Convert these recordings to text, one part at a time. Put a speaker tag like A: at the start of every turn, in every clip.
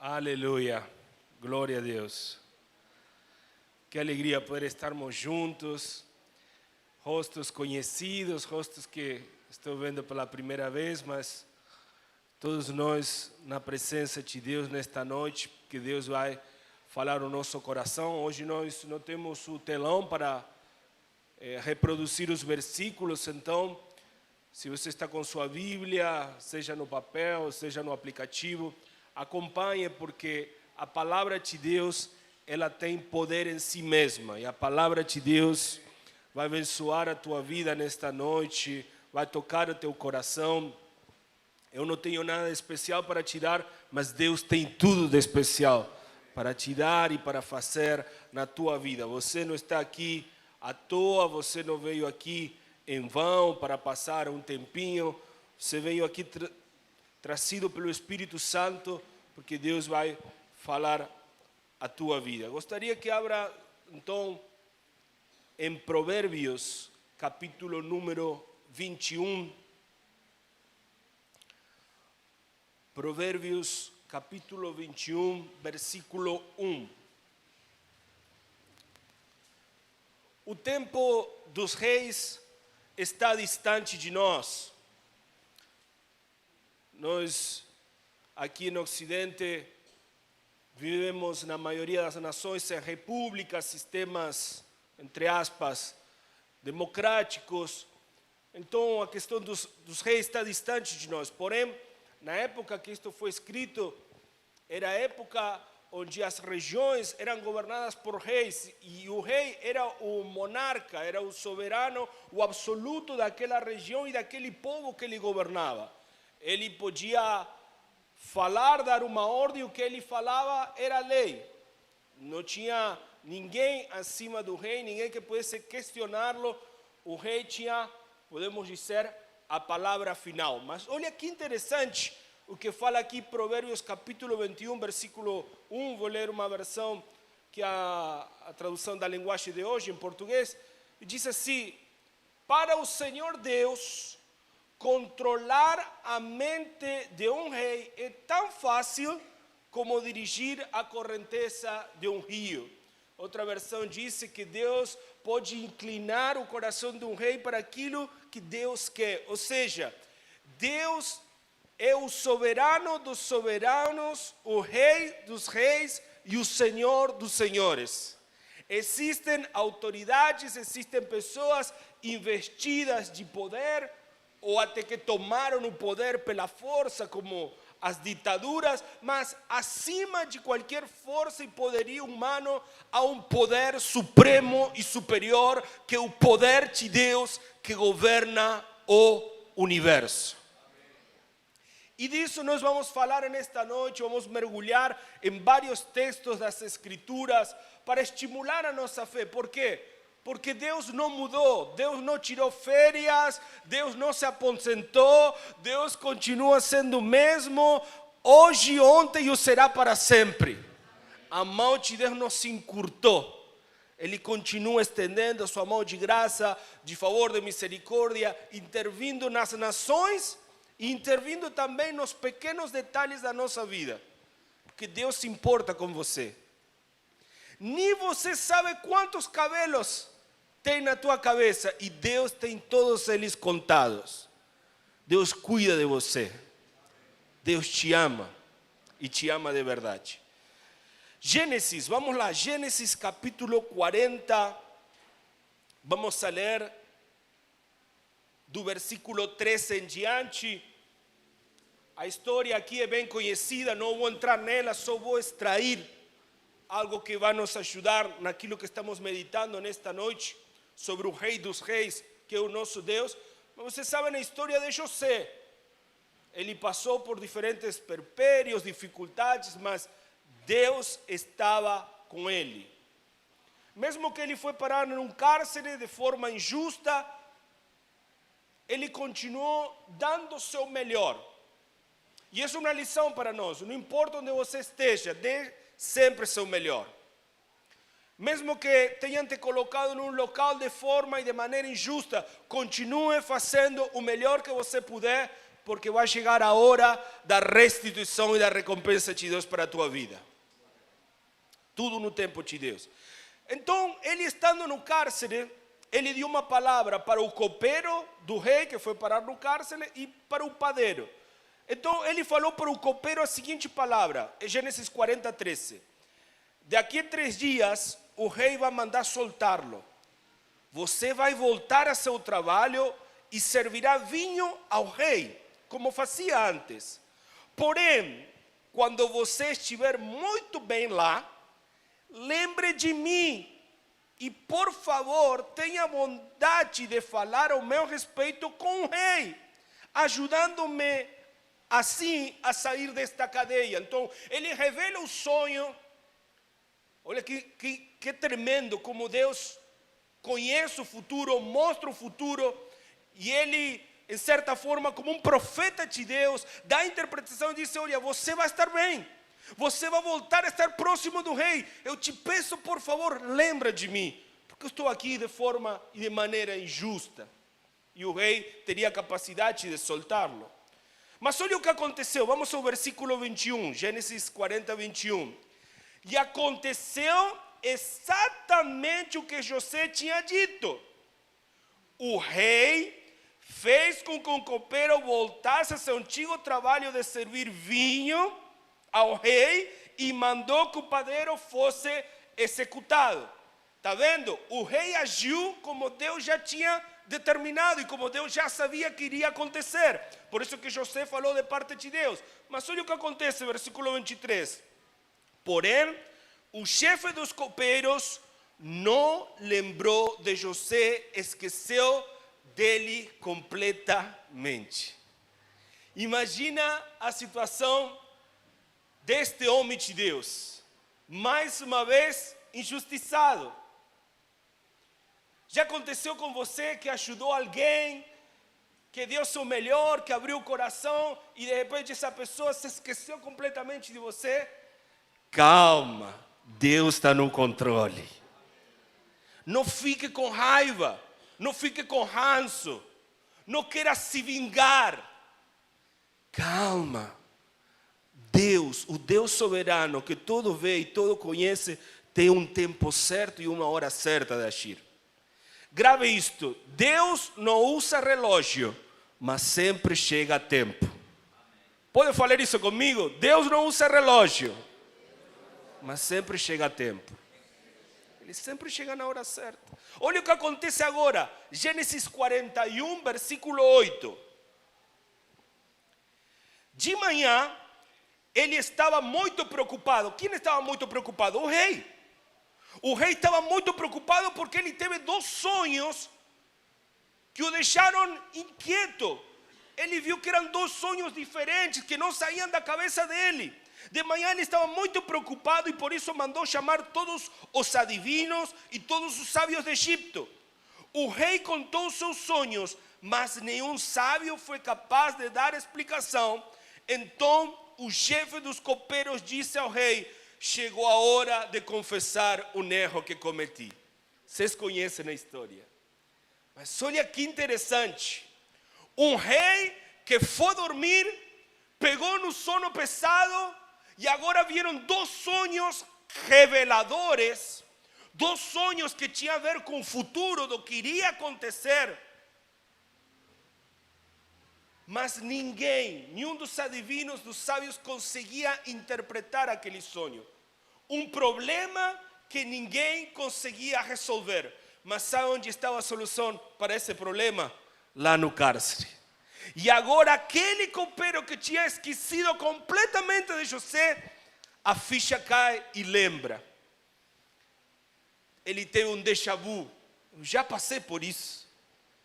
A: Aleluia, glória a Deus. Que alegria poder estarmos juntos, rostos conhecidos, rostos que estou vendo pela primeira vez, mas todos nós na presença de Deus nesta noite, que Deus vai falar no nosso coração. Hoje nós não temos o telão para reproduzir os versículos, então se você está com sua Bíblia, seja no papel, seja no aplicativo, acompanhe, porque a palavra de Deus, ela tem poder em si mesma, e a palavra de Deus vai abençoar a tua vida nesta noite, vai tocar o teu coração. Eu não tenho nada especial para te dar, mas Deus tem tudo de especial para te dar e para fazer na tua vida. Você não está aqui à toa, você não veio aqui em vão para passar um tempinho, você veio aqui trazido pelo Espírito Santo, porque Deus vai falar a tua vida. Gostaria que abra, então, em Provérbios, capítulo número 21. Provérbios, capítulo 21, versículo 1. O tempo dos reis está distante de nós. Nós, aqui no Ocidente, vivemos na maioria das nações em repúblicas, sistemas, entre aspas, democráticos. Então, a questão dos reis está distante de nós. Porém, na época que isto foi escrito, era a época onde as regiões eram governadas por reis, e o rei era o monarca, era o soberano, o absoluto daquela região e daquele povo que ele governava. Ele podia falar, dar uma ordem, o que ele falava era lei. Não tinha ninguém acima do rei, ninguém que pudesse questioná-lo. O rei tinha, podemos dizer, a palavra final. Mas olha que interessante o que fala aqui Provérbios capítulo 21, versículo 1. Vou ler uma versão que é a tradução da linguagem de hoje, em português. E diz assim: para o Senhor Deus, controlar a mente de um rei é tão fácil como dirigir a correnteza de um rio. Outra versão diz que Deus pode inclinar o coração de um rei para aquilo que Deus quer. Ou seja, Deus é o soberano dos soberanos, o rei dos reis e o senhor dos senhores. Existem autoridades, existem pessoas investidas de poder, ou até que tomaram o poder pela força, como as ditaduras, mas acima de qualquer força e poderio humano, há um poder supremo e superior, que é o poder de Deus que governa o universo. E disso nós vamos falar nesta noite, vamos mergulhar em vários textos das Escrituras para estimular a nossa fé. Por quê? Porque Deus não mudou, Deus não tirou férias, Deus não se aposentou, Deus continua sendo o mesmo, hoje, ontem e o será para sempre. A mão de Deus não se encurtou, Ele continua estendendo a sua mão de graça, de favor, de misericórdia, intervindo nas nações e intervindo também nos pequenos detalhes da nossa vida, porque Deus se importa com você. Nem você sabe quantos cabelos tem na tua cabeça, e Deus tem todos eles contados. Deus cuida de você, Deus te ama e te ama de verdade. Gênesis, vamos lá, Gênesis capítulo 40, vamos a ler do versículo 13 em diante. A história aqui é bem conhecida, não vou entrar nela, só vou extrair algo que vai nos ajudar naquilo que estamos meditando nesta noite, sobre o Rei dos Reis, que é o nosso Deus. Mas vocês sabem a história de José. Ele passou por diferentes perpérios, dificuldades, mas Deus estava com ele. Mesmo que ele foi parar num cárcere de forma injusta, ele continuou dando o seu melhor. E isso é uma lição para nós. Não importa onde você esteja, dê sempre seu melhor. Mesmo que tenham te colocado num local de forma e de maneira injusta, continue fazendo o melhor que você puder, porque vai chegar a hora da restituição e da recompensa de Deus para a tua vida. Tudo no tempo de Deus. Então, ele estando no cárcere, ele deu uma palavra para o copeiro do rei, que foi parar no cárcere, e para o padeiro. Então, ele falou para o copeiro a seguinte palavra, em Gênesis 40, 13. Daqui a 3 dias, o rei vai mandar soltá-lo. Você vai voltar a seu trabalho e servirá vinho ao rei, como fazia antes. Porém, quando você estiver muito bem lá, lembre de mim e, por favor, tenha bondade de falar ao meu respeito com o rei, ajudando-me assim a sair desta cadeia. Então, ele revela o sonho. Olha que tremendo como Deus conhece o futuro, mostra o futuro, e ele, em certa forma, como um profeta de Deus, dá a interpretação e diz: olha, você vai estar bem, você vai voltar a estar próximo do rei, eu te peço, por favor, lembra de mim, porque eu estou aqui de forma e de maneira injusta. E o rei teria a capacidade de soltá-lo. Mas olha o que aconteceu, vamos ao versículo 21, Gênesis 40, 21. E aconteceu exatamente o que José tinha dito. O rei fez com que o copeiro voltasse a seu antigo trabalho de servir vinho ao rei e mandou que o padeiro fosse executado. Está vendo? O rei agiu como Deus já tinha determinado e como Deus já sabia que iria acontecer. Por isso que José falou de parte de Deus. Mas olha o que acontece, versículo 23. Porém, o chefe dos copeiros não lembrou de José, esqueceu dele completamente. Imagina a situação deste homem de Deus, mais uma vez injustiçado. Já aconteceu com você que ajudou alguém, que deu seu melhor, que abriu o coração e de repente essa pessoa se esqueceu completamente de você? Calma, Deus está no controle. Não fique com raiva, não fique com ranço, não queira se vingar. Calma, Deus, o Deus soberano que tudo vê e tudo conhece, tem um tempo certo e uma hora certa de agir. Grave isto, Deus não usa relógio, mas sempre chega a tempo. Pode falar isso comigo? Deus não usa relógio, mas sempre chega a tempo. Ele sempre chega na hora certa. Olha o que acontece agora. Gênesis 41, versículo 8. De manhã, ele estava muito preocupado. Quem estava muito preocupado? O rei. O rei estava muito preocupado porque ele teve 2 sonhos que o deixaram inquieto. Ele viu que eram 2 sonhos diferentes que não saíam da cabeça dele. De manhã ele estava muito preocupado e por isso mandou chamar todos os adivinos e todos os sábios de Egipto. O rei contou seus sonhos, mas nenhum sábio foi capaz de dar explicação. Então o chefe dos copeiros disse ao rei: chegou a hora de confessar o erro que cometi. Vocês conhecem a história. Mas olha que interessante. Um rei que foi dormir, pegou no sono pesado e agora vieram 2 sonhos reveladores, 2 sonhos que tinham a ver com o futuro, do que iria acontecer. Mas ninguém, nenhum dos adivinos, dos sábios, conseguia interpretar aquele sonho. Um problema que ninguém conseguia resolver. Mas sabe onde estava a solução para esse problema? Lá no cárcere. E agora aquele copeiro que tinha esquecido completamente de José, a ficha cai e lembra. Ele tem um déjà vu. Eu já passei por isso.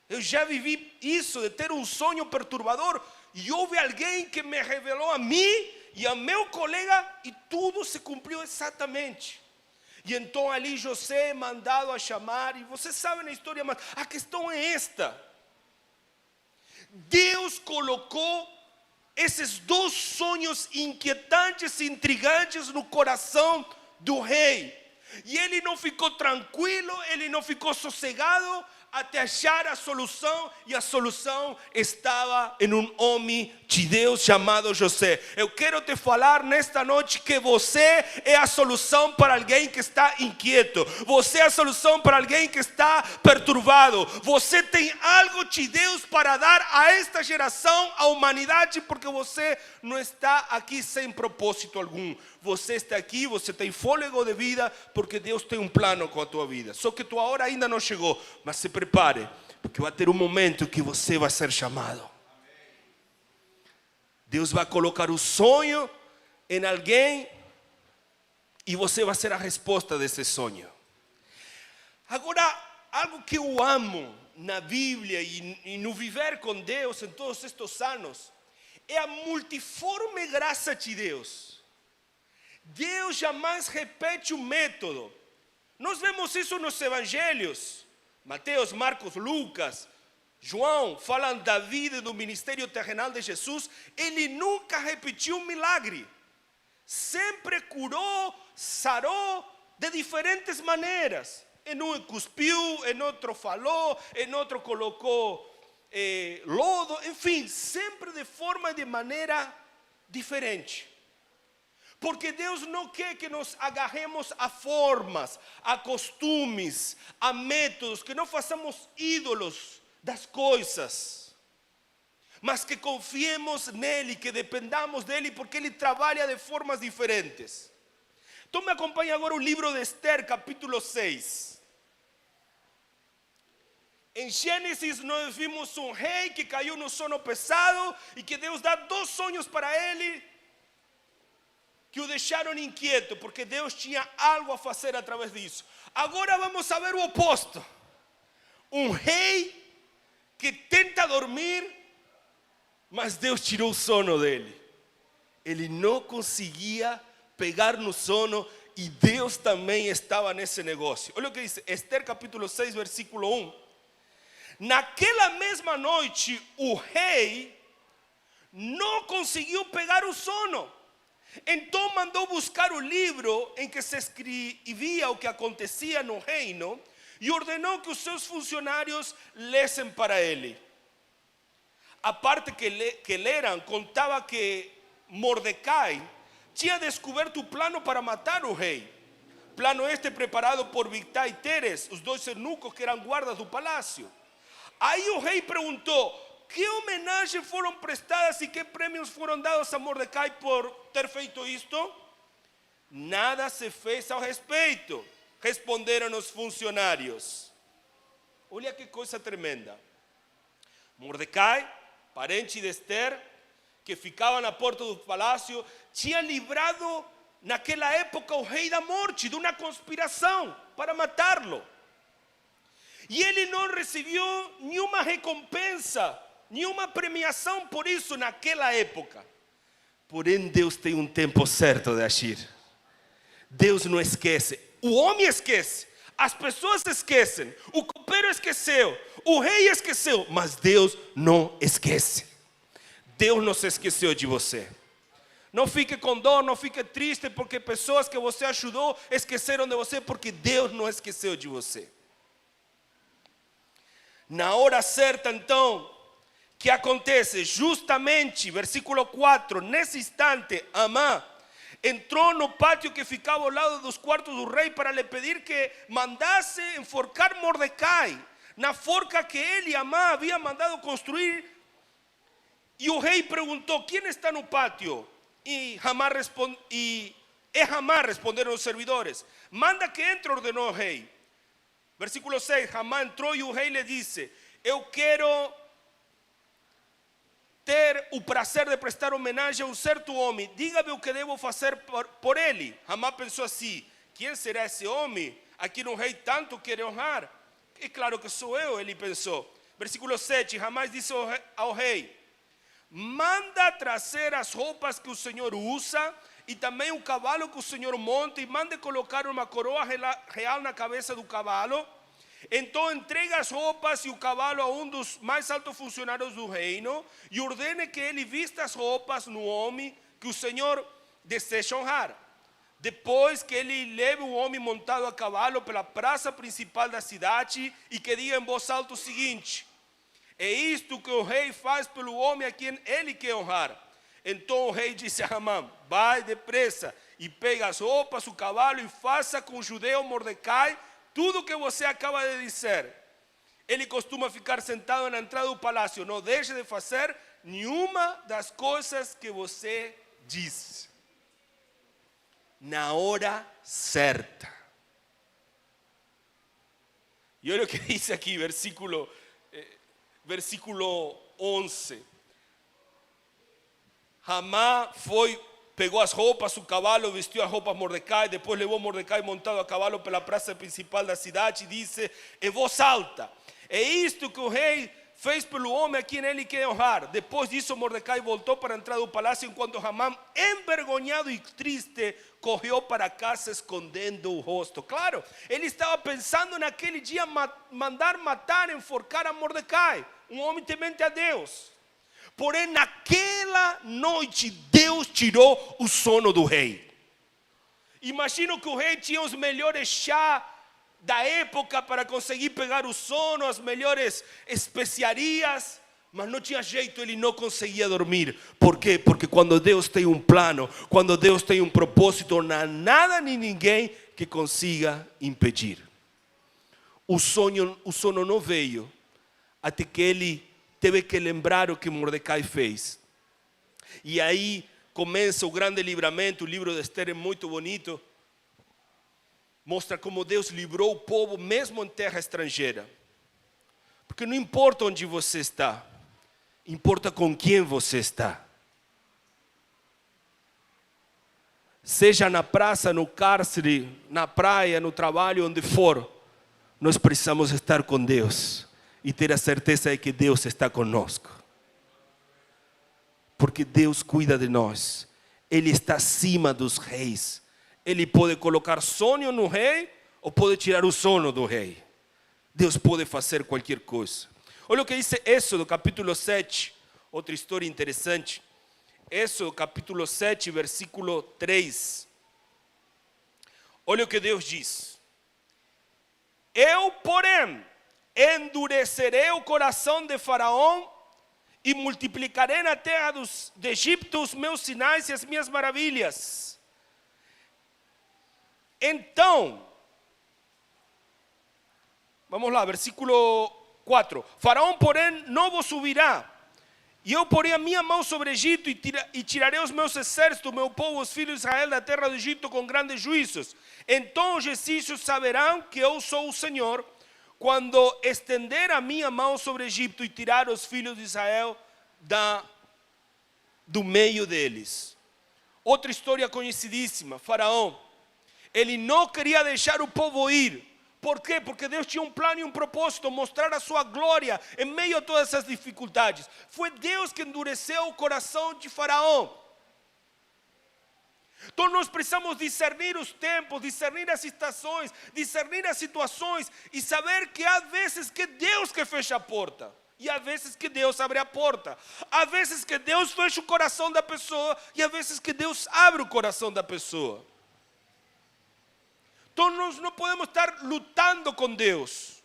A: Eu já vivi isso, de ter um sonho perturbador, e houve alguém que me revelou a mim e a meu colega, e tudo se cumpriu exatamente. E então ali José é mandado a chamar, e vocês sabem a história, mas a questão é esta. Deus colocou esses 2 sonhos inquietantes e intrigantes no coração do rei. E ele não ficou tranquilo, ele não ficou sossegado, até achar a solução, e a solução estava em homem de Deus chamado José. Eu quero te falar nesta noite que você é a solução para alguém que está inquieto, você é a solução para alguém que está perturbado. Você tem algo de Deus para dar a esta geração, à humanidade, porque você não está aqui sem propósito algum. Você está aqui, você tem fôlego de vida, porque Deus tem plano com a tua vida. Só que tua hora ainda não chegou, mas se prepare, porque vai ter momento que você vai ser chamado. Deus vai colocar o sonho em alguém e você vai ser a resposta desse sonho. Agora, algo que eu amo na Bíblia e no viver com Deus em todos estes anos é a multiforme graça de Deus. Deus jamais repete o método. Nós vemos isso nos evangelhos. Mateus, Marcos, Lucas, João falam da vida e do ministério terrenal de Jesus. Ele nunca repetiu um milagre. Sempre curou, sarou de diferentes maneiras. Em um cuspiu, em outro falou, em outro colocou lodo. Enfim, sempre de forma e de maneira diferente. Porque Deus não quer que nos agarremos a formas, a costumes, a métodos, que não façamos ídolos das coisas, mas que confiemos nele, que dependamos dele, porque ele trabalha de formas diferentes. Então me acompanha agora o livro de Esther, capítulo 6. Em Gênesis nós vimos um rei que caiu no sono pesado e que Deus dá 2 sonhos para ele, que o deixaram inquieto, porque Deus tinha algo a fazer através disso. Agora vamos a ver o oposto. Um rei que tenta dormir, mas Deus tirou o sono dele. Ele não conseguia pegar no sono e Deus também estava nesse negócio. Olha o que diz Esther capítulo 6, versículo 1. Naquela mesma noite, o rei não conseguiu pegar o sono. Então mandou buscar o livro em que se escrevia o que acontecia no reino e ordenou que os seus funcionários lessem para ele. A parte que leram contava que Mordecai tinha descoberto o plano para matar o rei. Plano este preparado por Bigtá e Teres, os 2 eunucos que eram guardas do palácio. Aí o rei perguntou: que homenagens foram prestadas e que prêmios foram dados a Mordecai por ter feito isto? Nada se fez ao respeito, responderam os funcionários. Olha que coisa tremenda. Mordecai, parente de Esther, que ficava na porta do palácio, tinha livrado naquela época o rei da morte, de uma conspiração para matá-lo. E ele não recebeu nenhuma recompensa, nenhuma premiação por isso naquela época. Porém, Deus tem um tempo certo de agir. Deus não esquece. O homem esquece, as pessoas esquecem, o copeiro esqueceu, o rei esqueceu, mas Deus não esquece. Deus não se esqueceu de você. Não fique com dor, não fique triste porque pessoas que você ajudou esqueceram de você, porque Deus não esqueceu de você. Na hora certa, então, que acontece? Justamente, versículo 4, nesse instante, Amã entrou no pátio que ficava ao lado dos quartos do rei para lhe pedir que mandasse enforcar Mordecai na forca que ele e Amã havia mandado construir. E o rei perguntou: quem está no pátio? E Amã responderam os servidores: manda que entre, ordenou o rei. Versículo 6, Amã entrou e o rei lhe disse: eu quero ter o prazer de prestar homenagem a um certo homem, diga-me o que devo fazer por ele. Amã pensou assim: quem será esse homem a quem o rei tanto quer honrar? É claro que sou eu, ele pensou. Versículo 7, Amã disse ao rei: manda trazer as roupas que o Senhor usa e também o cavalo que o Senhor monta, e mande colocar uma coroa real na cabeça do cavalo. Então entrega as roupas e o cavalo a um dos mais altos funcionários do reino e ordene que ele vista as roupas no homem que o Senhor deseja honrar. depois que ele leve um homem montado a cavalo pela praça principal da cidade e que diga em voz alta o seguinte: é isto que o rei faz pelo homem a quem ele quer honrar. Então o rei disse a Amã: vai depressa e pega as roupas, o cavalo e faça com o judeu Mordecai tudo o que você acaba de dizer. Ele costuma ficar sentado na entrada do palácio. Não deixe de fazer nenhuma das coisas que você diz. Na hora certa. E olha o que diz aqui, versículo 11. Amã foi, pegou as roupas, o cavalo, vestiu as roupas Mordecai, depois levou Mordecai montado a cavalo pela praça principal da cidade e disse em voz alta: é isto que o rei fez pelo homem a quem ele quer honrar. Depois disso, Mordecai voltou para a entrada do palácio, enquanto Amã, envergonhado e triste, correu para casa escondendo o rosto. Claro, ele estava pensando naquele dia mandar matar, enforcar a Mordecai, um homem temente a Deus. Porém, naquela noite, Deus tirou o sono do rei. Imagino que o rei tinha os melhores chá da época para conseguir pegar o sono, as melhores especiarias, mas não tinha jeito, ele não conseguia dormir. Por quê? Porque quando Deus tem um plano, quando Deus tem um propósito, não há nada nem ninguém que consiga impedir. O sono não veio até que ele teve que lembrar o que Mordecai fez. E aí começa o grande livramento. O livro de Esther é muito bonito. Mostra como Deus livrou o povo mesmo em terra estrangeira. Porque não importa onde você está, importa com quem você está. Seja na praça, no cárcere, na praia, no trabalho, onde for, nós precisamos estar com Deus e ter a certeza de que Deus está conosco. Porque Deus cuida de nós. Ele está acima dos reis. Ele pode colocar sono no rei ou pode tirar o sono do rei. Deus pode fazer qualquer coisa. Olha o que diz Êxodo capítulo 7. Outra história interessante. Êxodo capítulo 7, versículo 3. Olha o que Deus diz: eu, porém, endurecerei o coração de Faraó e multiplicarei na terra de Egito os meus sinais e as minhas maravilhas. Então, vamos lá, versículo 4. Faraó, porém, não vos subirá. E eu porei a minha mão sobre o Egito e tirarei os meus exércitos, o meu povo, os filhos de Israel da terra do Egito com grandes juízos. Então os egípcios saberão que eu sou o Senhor, quando estender a minha mão sobre o Egito e tirar os filhos de Israel do meio deles. Outra história conhecidíssima, Faraó. Ele não queria deixar o povo ir. Por quê? Porque Deus tinha um plano e um propósito, mostrar a sua glória em meio a todas essas dificuldades. Foi Deus que endureceu o coração de Faraó. Então nós precisamos discernir os tempos, discernir as estações, discernir as situações e saber que há vezes que Deus que fecha a porta e há vezes que Deus abre a porta. Há vezes que Deus fecha o coração da pessoa e há vezes que Deus abre o coração da pessoa. Então nós não podemos estar lutando com Deus.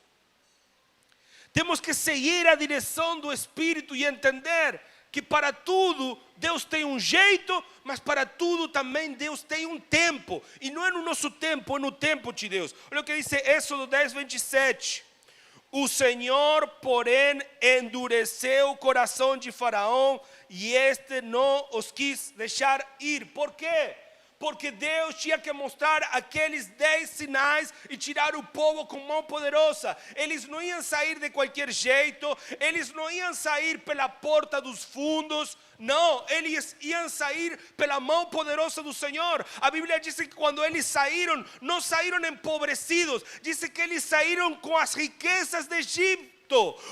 A: Temos que seguir a direção do Espírito e entender que para tudo Deus tem um jeito, mas para tudo também Deus tem um tempo. E não é no nosso tempo, é no tempo de Deus. Olha o que diz Êxodo 10, 27. O Senhor, porém, endureceu o coração de Faraó e este não os quis deixar ir. Por quê? Porque Deus tinha que mostrar aqueles 10 sinais e tirar o povo com mão poderosa. Eles não iam sair de qualquer jeito, eles não iam sair pela porta dos fundos, não, eles iam sair pela mão poderosa do Senhor. A Bíblia diz que quando eles saíram, não saíram empobrecidos, diz que eles saíram com as riquezas de Egito.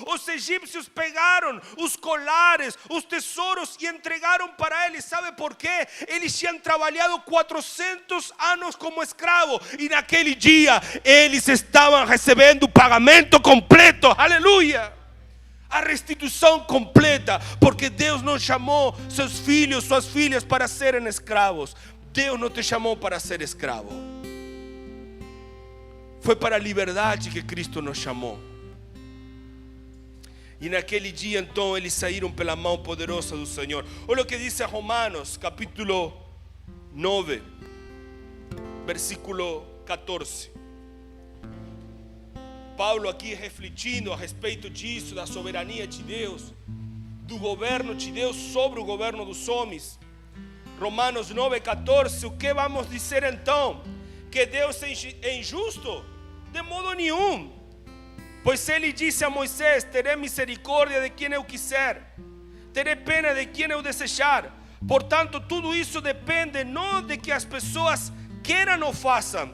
A: Os egípcios pegaram os colares, os tesouros e entregaram para eles. Sabe por quê? Eles tinham trabalhado 400 anos como escravos e naquele dia eles estavam recebendo o pagamento completo. Aleluia! A restituição completa, porque Deus não chamou seus filhos, suas filhas para serem escravos. Deus não te chamou para ser escravo. Foi para a liberdade que Cristo nos chamou. E naquele dia então eles saíram pela mão poderosa do Senhor. Olha o que diz Romanos capítulo 9, versículo 14. Paulo aqui refletindo a respeito disso, da soberania de Deus, do governo de Deus sobre o governo dos homens. Romanos 9, 14. O que vamos dizer então? Que Deus é injusto? De modo nenhum. Pois ele disse a Moisés: terei misericórdia de quem eu quiser, terei pena de quem eu desejar. Portanto, tudo isso depende não de que as pessoas queiram ou façam,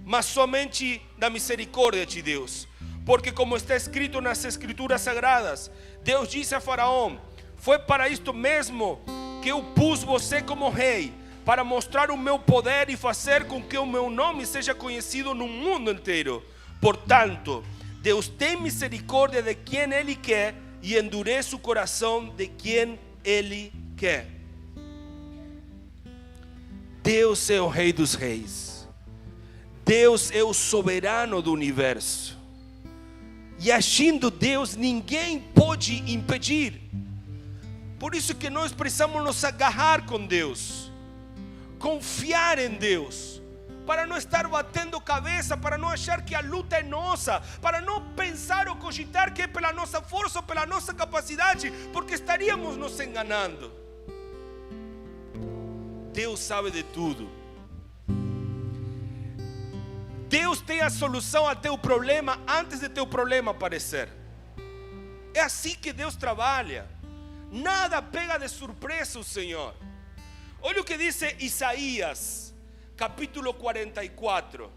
A: mas somente da misericórdia de Deus. Porque como está escrito nas Escrituras Sagradas, Deus disse a Faraó: foi para isto mesmo que eu pus você como rei, para mostrar o meu poder e fazer com que o meu nome seja conhecido no mundo inteiro. Portanto, Deus tem misericórdia de quem Ele quer e endurece o coração de quem Ele quer. Deus é o Rei dos Reis. Deus é o soberano do universo. E agindo Deus, ninguém pode impedir. Por isso que nós precisamos nos agarrar com Deus, confiar em Deus, para não estar batendo cabeça, para não achar que a luta é nossa, para não pensar ou cogitar que é pela nossa força ou pela nossa capacidade, porque estaríamos nos enganando. Deus sabe de tudo. Deus tem a solução a teu problema antes de teu problema aparecer. É assim que Deus trabalha. Nada pega de surpresa o Senhor. Olha o que diz Isaías capítulo 44.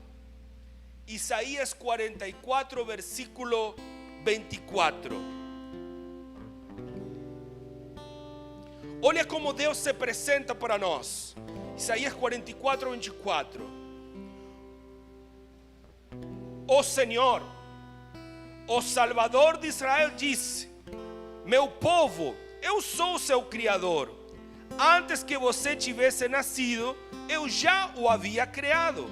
A: Isaías 44, versículo 24. Olha como Deus se apresenta para nós. Isaías 44, 24. O Senhor, o Salvador de Israel disse: meu povo, eu sou o seu Criador. Antes que você tivesse nascido, eu já o havia criado.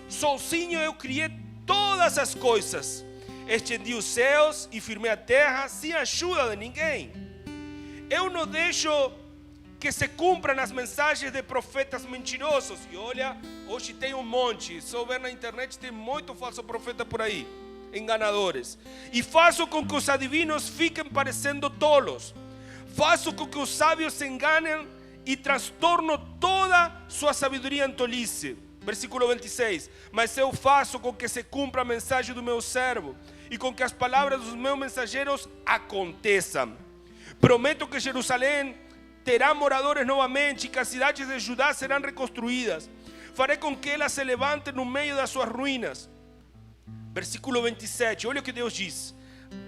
A: Sozinho eu criei todas as coisas. Estendi os céus e firmei a terra sem ajuda de ninguém. Eu não deixo que se cumpram as mensagens de profetas mentirosos. E olha, hoje tem um monte. Só ver na internet, tem muito falso profeta por aí, enganadores. E faço com que os adivinos fiquem parecendo tolos. Faço com que os sábios se enganem e transtorno toda sua sabedoria em tolice. Versículo 26. Mas eu faço com que se cumpra a mensagem do meu servo e com que as palavras dos meus mensageiros aconteçam. Prometo que Jerusalém terá moradores novamente e que as cidades de Judá serão reconstruídas. Farei com que elas se levantem no meio das suas ruínas. Versículo 27. Olha o que Deus diz: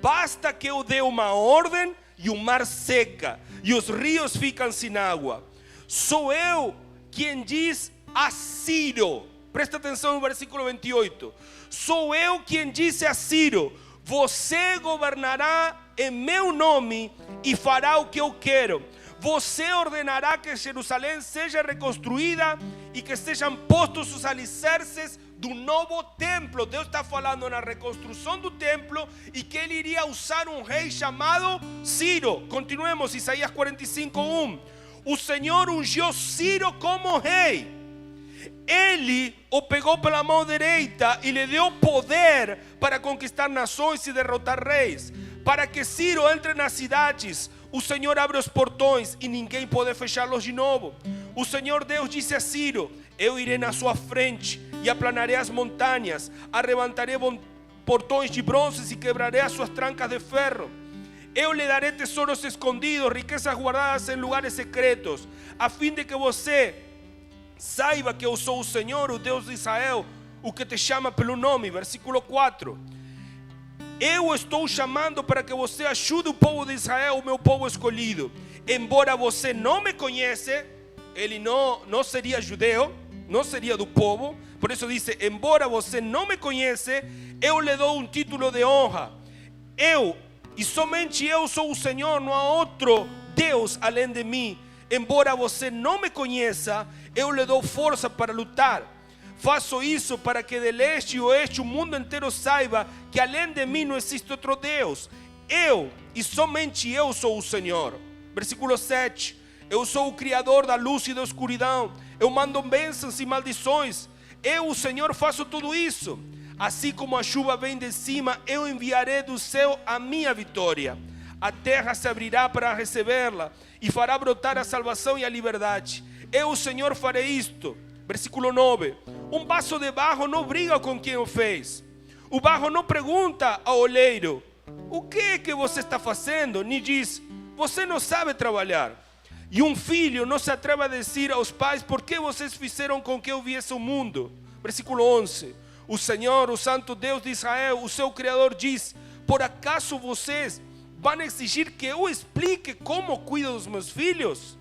A: basta que eu dê uma ordem e o mar seca e os rios ficam sem água. Sou eu quem diz a Ciro. Presta atenção no versículo 28. Sou eu quem disse a Ciro: você governará em meu nome e fará o que eu quero. Você ordenará que Jerusalém seja reconstruída e que sejam postos os alicerces do novo templo. Deus está falando na reconstrução do templo e que ele iria usar um rei chamado Ciro. Continuemos, Isaías 45:1. O Senhor ungiu Ciro como rei. Ele o pegou pela mão direita e lhe deu poder para conquistar nações e derrotar reis. Para que Ciro entre nas cidades, o Senhor abre os portões e ninguém pode fechá-los de novo. O Senhor Deus disse a Ciro: eu irei na sua frente e aplanarei as montanhas, arrebentarei portões de bronze e quebrarei as suas trancas de ferro. Eu lhe darei tesouros escondidos, riquezas guardadas em lugares secretos, a fim de que você saiba que eu sou o Senhor, o Deus de Israel, o que te chama pelo nome. Versículo 4. Eu estou chamando para que você ajude o povo de Israel, o meu povo escolhido. Embora você não me conheça, ele não seria judeu, não seria do povo. Por isso diz: embora você não me conheça, eu lhe dou um título de honra. Eu, e somente eu, sou o Senhor, não há outro Deus além de mim. Embora você não me conheça, eu lhe dou força para lutar. Faço isso para que de leste e oeste o mundo inteiro saiba que além de mim não existe outro Deus. Eu, e somente eu, sou o Senhor. Versículo 7. Eu sou o Criador da luz e da escuridão. Eu mando bênçãos e maldições. Eu, o Senhor, faço tudo isso. Assim como a chuva vem de cima, eu enviarei do céu a minha vitória. A terra se abrirá para recebê-la e fará brotar a salvação e a liberdade. Eu, o Senhor, farei isto. Versículo 9. Um vaso de barro não briga com quem o fez. O barro não pergunta ao oleiro: o que é que você está fazendo? Nem diz: você não sabe trabalhar. E um filho não se atreve a dizer aos pais: por que vocês fizeram com que eu viesse ao mundo? Versículo 11. O Senhor, o Santo Deus de Israel, o seu Criador, diz: por acaso vocês vão exigir que eu explique como cuido dos meus filhos?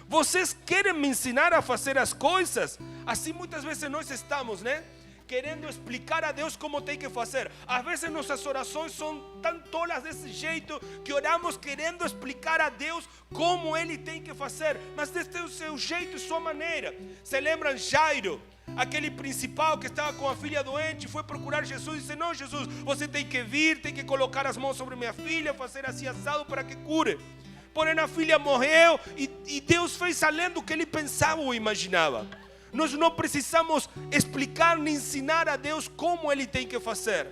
A: Vocês querem me ensinar a fazer as coisas? Assim muitas vezes nós estamos, né? Querendo explicar a Deus como tem que fazer. Às vezes nossas orações são tão tolas desse jeito que oramos querendo explicar a Deus como Ele tem que fazer, mas desse é o seu jeito e sua maneira. Se lembram Jairo, aquele principal que estava com a filha doente, foi procurar Jesus e disse: não, Jesus, você tem que vir, tem que colocar as mãos sobre minha filha, fazer assim assado para que cure. Porém a filha morreu e Deus fez além do que ele pensava ou imaginava. Nós não precisamos explicar nem ensinar a Deus como Ele tem que fazer.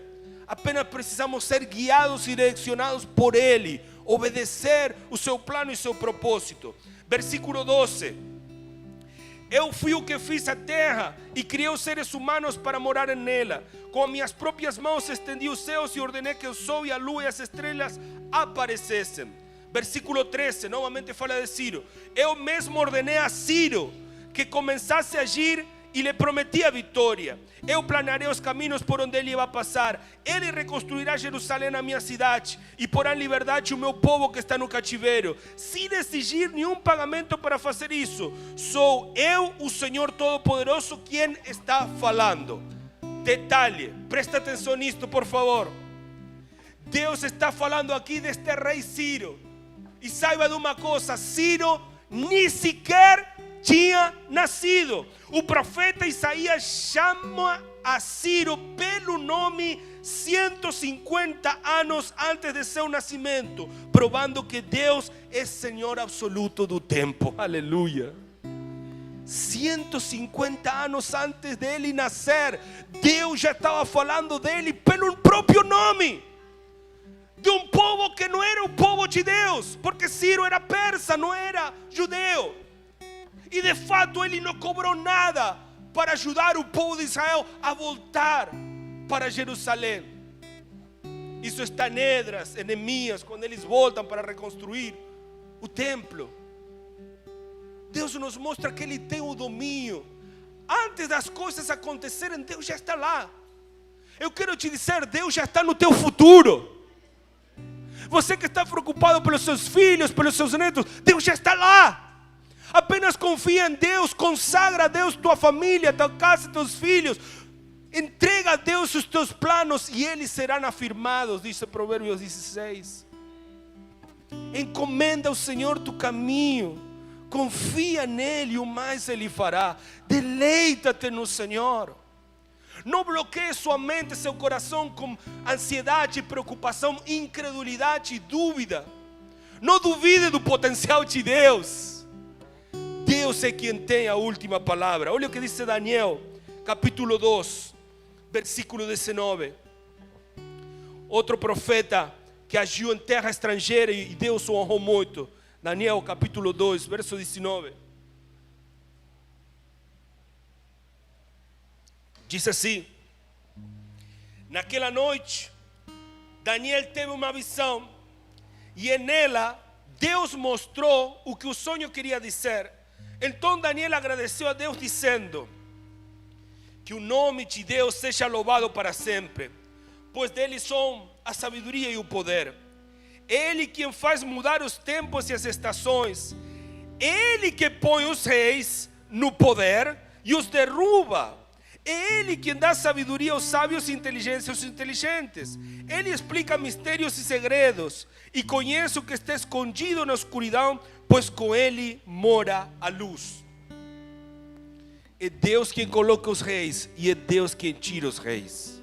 A: Apenas precisamos ser guiados e direcionados por Ele, obedecer o seu plano e seu propósito. Versículo 12. Eu fui o que fiz a terra e criei os seres humanos para morar nela. Com minhas próprias mãos estendi os céus e ordenei que o sol e a lua e as estrelas aparecessem. Versículo 13, novamente fala de Ciro. Eu mesmo ordenei a Ciro que começasse a agir e lhe prometi a vitória. Eu planearei os caminhos por onde ele vai passar. Ele reconstruirá Jerusalém, a minha cidade, e porá em liberdade o meu povo que está no cativeiro, sem exigir nenhum pagamento para fazer isso. Sou eu, o Senhor Todo-Poderoso, quem está falando. Detalhe, presta atenção nisto, por favor. Deus está falando aqui deste rei Ciro. E saiba de uma coisa: Ciro nem sequer tinha nascido. O profeta Isaías chama a Ciro pelo nome 150 anos antes de seu nascimento, provando que Deus é Senhor absoluto do tempo. Aleluia. 150 anos antes dele nascer, Deus já estava falando dele pelo próprio nome. De um povo que não era o povo de Deus, porque Ciro era persa, não era judeu. E de fato ele não cobrou nada para ajudar o povo de Israel a voltar para Jerusalém. Isso está em Esdras, em Neemias, quando eles voltam para reconstruir o templo. Deus nos mostra que Ele tem o domínio. Antes das coisas acontecerem, Deus já está lá. Eu quero te dizer, Deus já está no teu futuro. Você que está preocupado pelos seus filhos, pelos seus netos, Deus já está lá. Apenas confia em Deus, consagra a Deus tua família, tua casa, teus filhos. Entrega a Deus os teus planos e eles serão afirmados, diz Provérbios 16. Encomenda ao Senhor tu caminho, confia nele e o mais Ele fará. Deleita-te no Senhor. Não bloqueie sua mente, seu coração com ansiedade, preocupação, incredulidade e dúvida. Não duvide do potencial de Deus. Deus é quem tem a última palavra. Olha o que diz Daniel, capítulo 2, versículo 19. Outro profeta que agiu em terra estrangeira e Deus o honrou muito. Daniel, capítulo 2, verso 19. Diz assim: naquela noite, Daniel teve uma visão e nela Deus mostrou o que o sonho queria dizer. Então Daniel agradeceu a Deus dizendo: que o nome de Deus seja louvado para sempre, pois dele são a sabedoria e o poder. Ele quem faz mudar os tempos e as estações. Ele que põe os reis no poder e os derruba. É Ele quem dá sabedoria aos sábios e inteligência aos inteligentes. Ele explica mistérios e segredos e conhece o que está escondido na escuridão, pois com Ele mora a luz. É Deus quem coloca os reis e é Deus quem tira os reis.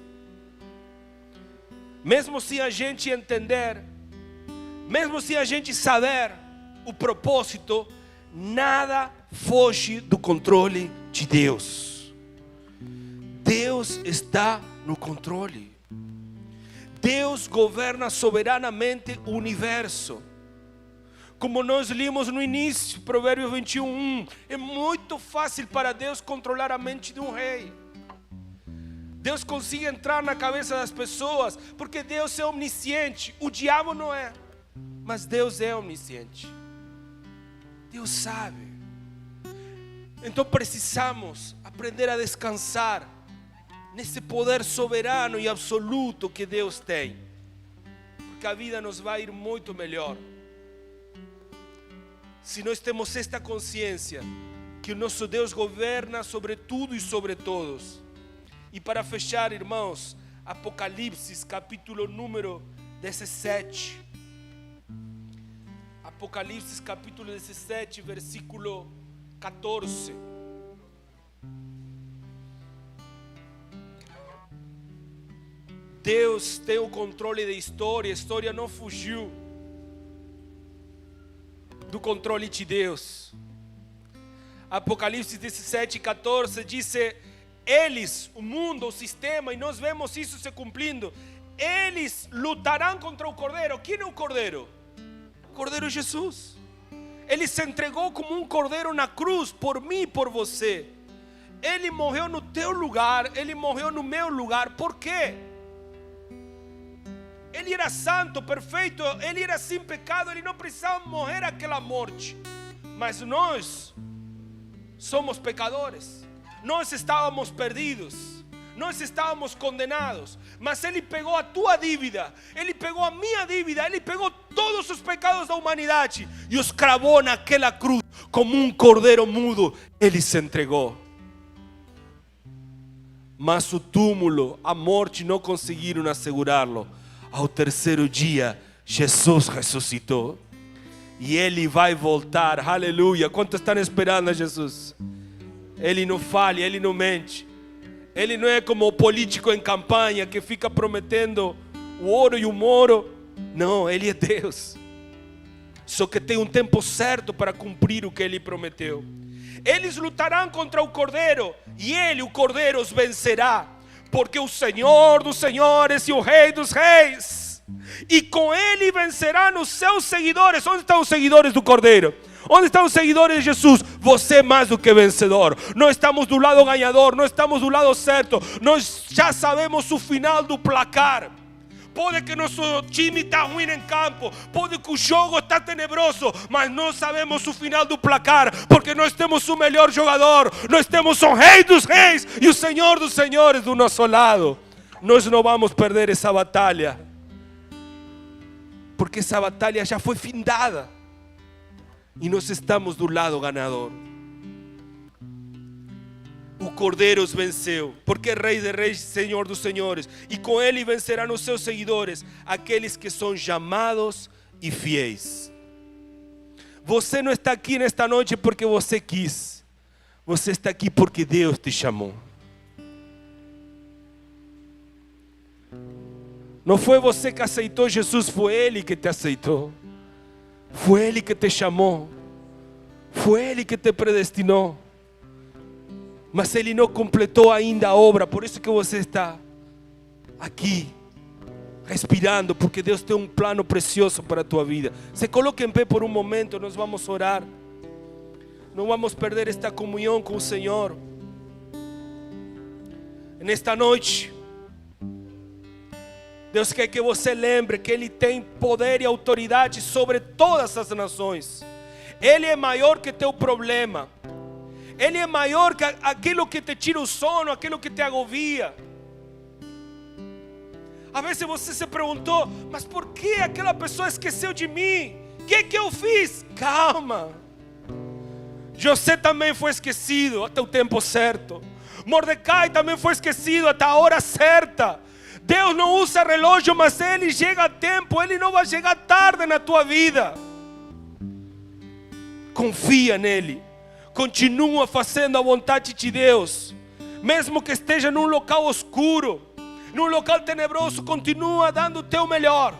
A: Mesmo se a gente entender, mesmo se a gente saber o propósito, nada foge do controle de Deus. Deus está no controle. Deus governa soberanamente o universo. Como nós lemos no início, Provérbio 21:1, é muito fácil para Deus controlar a mente de um rei. Deus consegue entrar na cabeça das pessoas, porque Deus é omnisciente. O diabo não é, mas Deus é omnisciente. Deus sabe. Então precisamos aprender a descansar nesse poder soberano e absoluto que Deus tem, porque a vida nos vai ir muito melhor se nós temos esta consciência que o nosso Deus governa sobre tudo e sobre todos. E para fechar, irmãos, Apocalipse capítulo número 17. Apocalipse capítulo 17, versículo 14. Deus tem o controle da história. A história não fugiu do controle de Deus. Apocalipse 17, 14 diz: eles, o mundo, o sistema, e nós vemos isso se cumprindo, eles lutarão contra o Cordeiro. Quem é o Cordeiro? O Cordeiro Jesus. Ele se entregou como um cordeiro na cruz por mim e por você. Ele morreu no teu lugar, ele morreu no meu lugar. Por quê? Ele era santo, perfeito, ele era sem pecado, ele não precisava morrer aquela morte. Mas nós somos pecadores, nós estávamos perdidos, nós estávamos condenados. Mas ele pegou a tua dívida, ele pegou a minha dívida, ele pegou todos os pecados da humanidade e os cravou naquela cruz como um cordeiro mudo. Ele se entregou. Mas o túmulo, a morte não conseguiram assegurá-lo. Ao terceiro dia, Jesus ressuscitou. E Ele vai voltar, aleluia. Quantos estão esperando a Jesus? Ele não falha, Ele não mente. Ele não é como o político em campanha que fica prometendo o ouro e o moro. Não, Ele é Deus. Só que tem um tempo certo para cumprir o que Ele prometeu. Eles lutarão contra o Cordeiro e Ele, o Cordeiro, os vencerá. Porque o Senhor dos senhores e o Rei dos reis, e com Ele vencerão os seus seguidores. Onde estão os seguidores do Cordeiro? Onde estão os seguidores de Jesus? Você é mais do que vencedor. Não estamos do lado ganhador, não estamos do lado certo. Nós já sabemos o final do placar. Pode que nosso time está ruim em campo, pode que o jogo está tenebroso, mas nós sabemos o final do placar, porque nós temos o melhor jogador, nós temos o Rei dos reis e o Senhor dos senhores do nosso lado. Nós não vamos perder essa batalha, porque essa batalha já foi findada e nós estamos do lado ganador. O Cordeiro os venceu, porque é Rei de reis, Senhor dos senhores, e com Ele vencerão os seus seguidores, aqueles que são chamados e fiéis. Você não está aqui nesta noite porque você quis, você está aqui porque Deus te chamou. Não foi você que aceitou Jesus, foi Ele que te aceitou. Foi Ele que te chamou, foi Ele que te predestinou. Mas Ele não completou ainda a obra, por isso que você está aqui, respirando, porque Deus tem um plano precioso para a tua vida. Se coloque em pé por um momento, nós vamos orar. Não vamos perder esta comunhão com o Senhor. Nesta noite, Deus quer que você lembre que Ele tem poder e autoridade sobre todas as nações. Ele é maior que teu problema. Ele é maior que aquilo que te tira o sono, aquilo que te agobia. Às vezes você se perguntou: mas por que aquela pessoa esqueceu de mim? O que eu fiz? Calma. José também foi esquecido até o tempo certo. Mordecai também foi esquecido até a hora certa. Deus não usa relógio, mas Ele chega a tempo. Ele não vai chegar tarde na tua vida. Confia nele. Continua fazendo a vontade de Deus. Mesmo que esteja num local escuro, num local tenebroso, continua dando o teu melhor,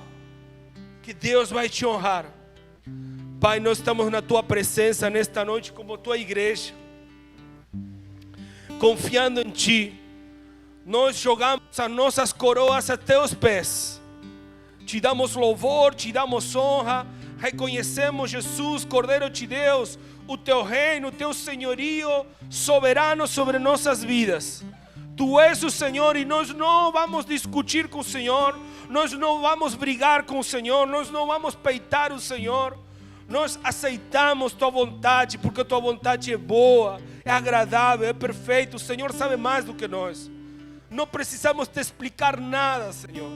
A: que Deus vai te honrar. Pai, nós estamos na tua presença nesta noite como tua igreja, confiando em ti. Nós jogamos as nossas coroas a teus pés, te damos louvor, te damos honra, reconhecemos Jesus, Cordeiro de Deus, o teu reino, o teu senhorio soberano sobre nossas vidas. Tu és o Senhor e nós não vamos discutir com o Senhor, nós não vamos brigar com o Senhor, nós não vamos peitar o Senhor. Nós aceitamos tua vontade, porque tua vontade é boa, é agradável, é perfeita. O Senhor sabe mais do que nós. Não precisamos te explicar nada, Senhor.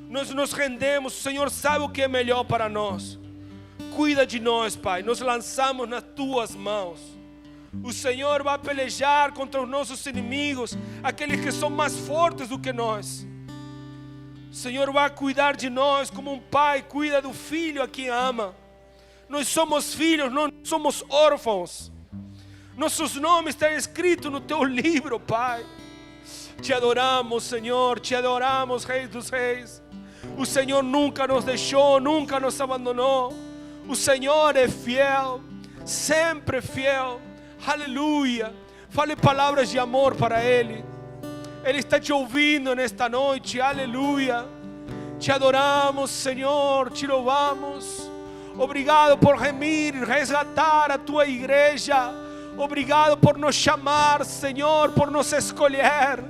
A: Nós nos rendemos, o Senhor sabe o que é melhor para nós. Cuida de nós, Pai, nos lançamos nas tuas mãos. O Senhor vai pelejar contra os nossos inimigos, aqueles que são mais fortes do que nós. O Senhor vai cuidar de nós como um pai cuida do filho a quem ama. Nós somos filhos, não somos órfãos. Nossos nomes estão escritos no teu livro, Pai. Te adoramos, Senhor, te adoramos, Rei dos Reis. O Senhor nunca nos deixou, nunca nos abandonou. O Senhor é fiel, sempre fiel. Aleluia. Fale palavras de amor para Ele. Ele está te ouvindo nesta noite. Aleluia. Te adoramos, Senhor, te louvamos. Obrigado por remir, resgatar a tua igreja. Obrigado por nos chamar, Senhor, por nos escolher.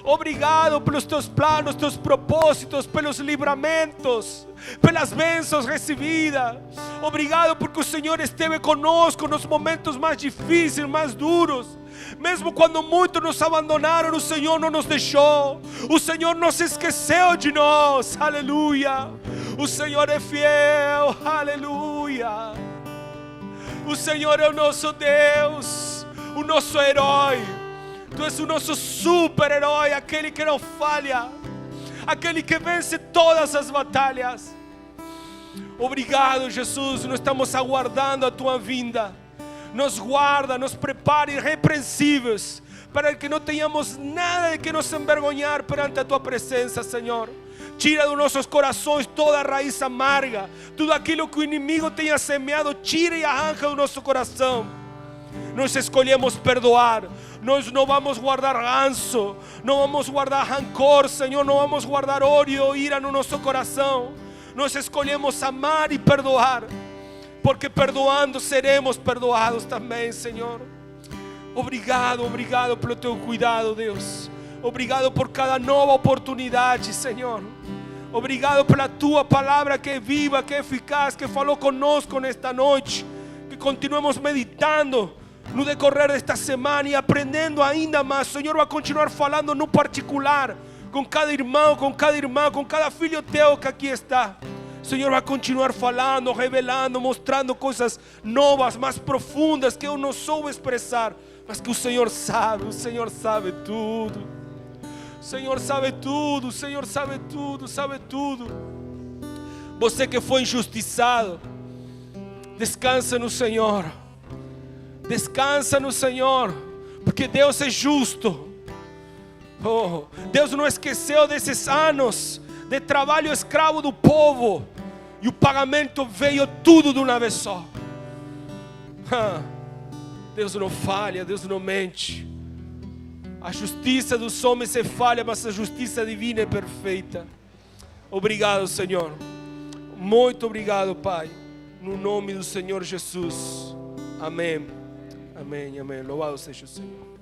A: Obrigado pelos teus planos, teus propósitos, pelos livramentos, pelas bênçãos recebidas. Obrigado porque o Senhor esteve conosco nos momentos mais difíceis, mais duros. Mesmo quando muitos nos abandonaram, o Senhor não nos deixou. O Senhor não se esqueceu de nós. Aleluia. O Senhor é fiel. Aleluia. O Senhor é o nosso Deus, o nosso herói. Tu és o nosso super-herói, aquele que não falha, aquele que vence todas as batalhas. Obrigado, Jesus. Nós estamos aguardando a tua vinda. Nos guarda, nos prepara irrepreensíveis, para que não tenhamos nada de que nos envergonhar perante a tua presença, Senhor. Tira dos nossos corações toda raiz amarga, tudo aquilo que o inimigo tenha semeado, tira e arranca do nosso coração. Nós escolhemos perdoar. Nós não vamos guardar ranço, não vamos guardar rancor, Senhor, não vamos guardar ódio ou ira no nosso coração. Nós escolhemos amar e perdoar, porque perdoando seremos perdoados também, Senhor. Obrigado, obrigado pelo teu cuidado, Deus. Obrigado por cada nova oportunidade, Senhor. Obrigado pela tua palavra que é viva, que é eficaz, que falou conosco nesta noite. Que continuemos meditando no decorrer desta semana e aprendendo ainda mais. O Senhor vai continuar falando no particular com cada irmão, com cada irmã, com cada filho teu que aqui está. O Senhor vai continuar falando, revelando, mostrando coisas novas, mais profundas que eu não soube expressar, mas que o Senhor sabe tudo. O Senhor sabe tudo, o Senhor sabe tudo, sabe tudo. Você que foi injustiçado, descansa no Senhor. Descansa no Senhor, porque Deus é justo. Oh, Deus não esqueceu desses anos de trabalho escravo do povo, e o pagamento veio tudo de uma vez só. Deus não falha, Deus não mente. A justiça dos homens é falha, mas a justiça divina é perfeita. Obrigado, Senhor. Muito obrigado, Pai. No nome do Senhor Jesus. Amém. Amém, amém. Louvado seja o Senhor.